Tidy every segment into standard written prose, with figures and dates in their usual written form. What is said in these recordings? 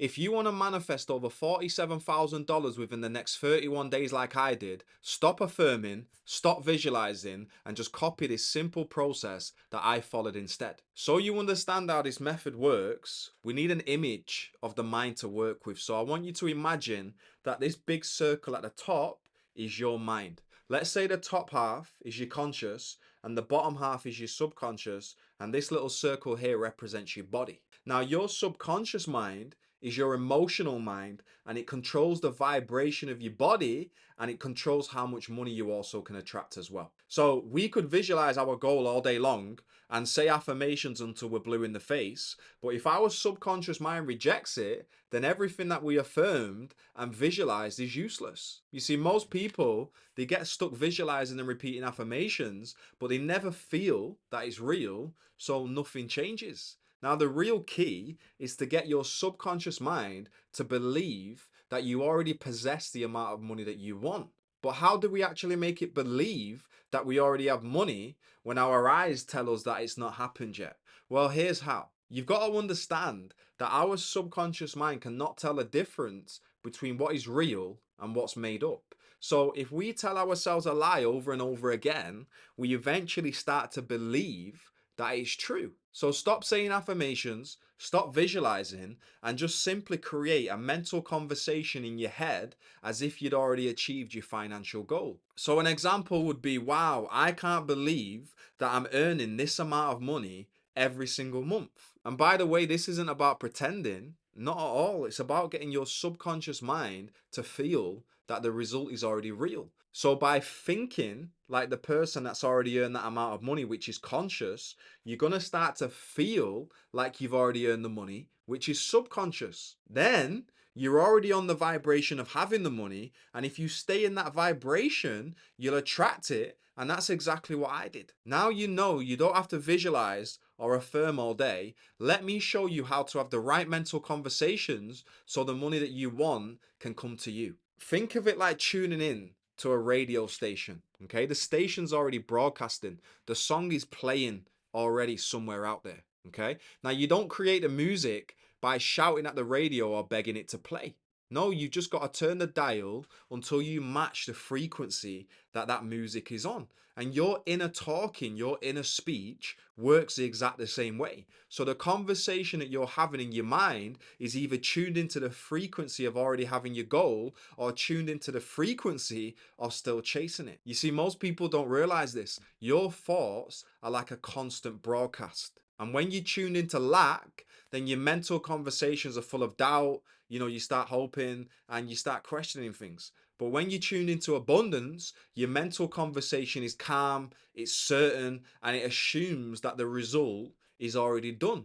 If you want to manifest over $47,000 within the next 31 days like I did, stop affirming, stop visualizing, and just copy this simple process that I followed instead. So you understand how this method works, we need an image of the mind to work with. So I want you to imagine that this big circle at the top is your mind. Let's say the top half is your conscious and the bottom half is your subconscious, and this little circle here represents your body. Now, your subconscious mind is your emotional mind, and it controls the vibration of your body, and it controls how much money you also can attract as well. So we could visualize our goal all day long and say affirmations until we're blue in the face, but if our subconscious mind rejects it, then everything that we affirmed and visualized is useless. You see, most people, they get stuck visualizing and repeating affirmations, but they never feel that it's real, so nothing changes. Now, the real key is to get your subconscious mind to believe that you already possess the amount of money that you want. But how do we actually make it believe that we already have money when our eyes tell us that it's not happened yet? Well, here's how. You've got to understand that our subconscious mind cannot tell a difference between what is real and what's made up. So if we tell ourselves a lie over and over again, we eventually start to believe that it's true. So stop saying affirmations, stop visualizing, and just simply create a mental conversation in your head as if you'd already achieved your financial goal. So an example would be, wow, I can't believe that I'm earning this amount of money every single month. And by the way, this isn't about pretending, not at all. It's about getting your subconscious mind to feel that the result is already real. So by thinking like the person that's already earned that amount of money, which is conscious, you're going to start to feel like you've already earned the money, which is subconscious. Then you're already on the vibration of having the money. And if you stay in that vibration, you'll attract it. And that's exactly what I did. Now you know you don't have to visualize or affirm all day. Let me show you how to have the right mental conversations so the money that you want can come to you. Think of it like tuning in to a radio station. Okay, the station's already broadcasting, the song is playing already somewhere out there. Okay, now you don't create the music by shouting at the radio or begging it to play. No, you just got to turn the dial until you match the frequency that that music is on. And your inner talking, your inner speech works the exact the same way. So the conversation that you're having in your mind is either tuned into the frequency of already having your goal or tuned into the frequency of still chasing it. You see, most people don't realize this. Your thoughts are like a constant broadcast. And when you tune into lack, then your mental conversations are full of doubt. You start hoping and you start questioning things. But when you tune into abundance, your mental conversation is calm, it's certain, and it assumes that the result is already done.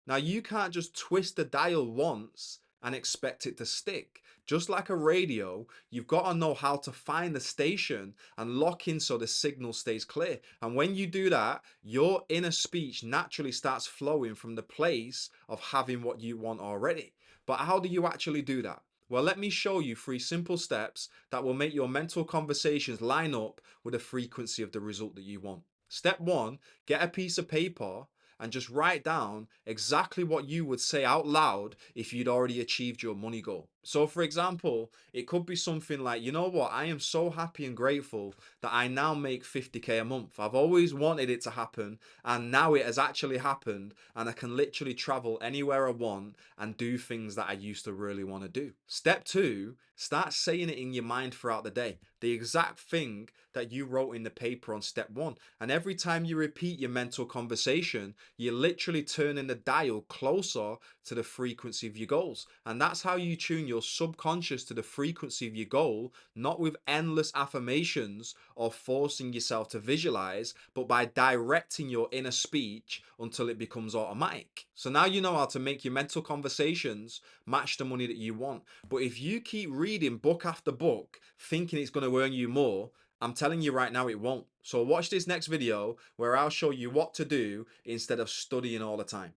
Now, you can't just twist the dial once and expect it to stick. Just like a radio, you've got to know how to find the station and lock in so the signal stays clear. And when you do that, your inner speech naturally starts flowing from the place of having what you want already. But how do you actually do that? Well, let me show you 3 simple steps that will make your mental conversations line up with the frequency of the result that you want. Step 1, get a piece of paper and just write down exactly what you would say out loud if you'd already achieved your money goal. So for example, it could be something like, you know what, I am so happy and grateful that I now make 50k a month. I've always wanted it to happen and now it has actually happened and I can literally travel anywhere I want and do things that I used to really want to do. Step 2, start saying it in your mind throughout the day. The exact thing that you wrote in the paper on step 1. And every time you repeat your mental conversation, you're literally turning the dial closer to the frequency of your goals. And that's how you tune your subconscious to the frequency of your goal, not with endless affirmations or forcing yourself to visualize, but by directing your inner speech until it becomes automatic. So now you know how to make your mental conversations match the money that you want. But if you keep reading book after book, thinking it's going to earn you more, I'm telling you right now it won't. So watch this next video where I'll show you what to do instead of studying all the time.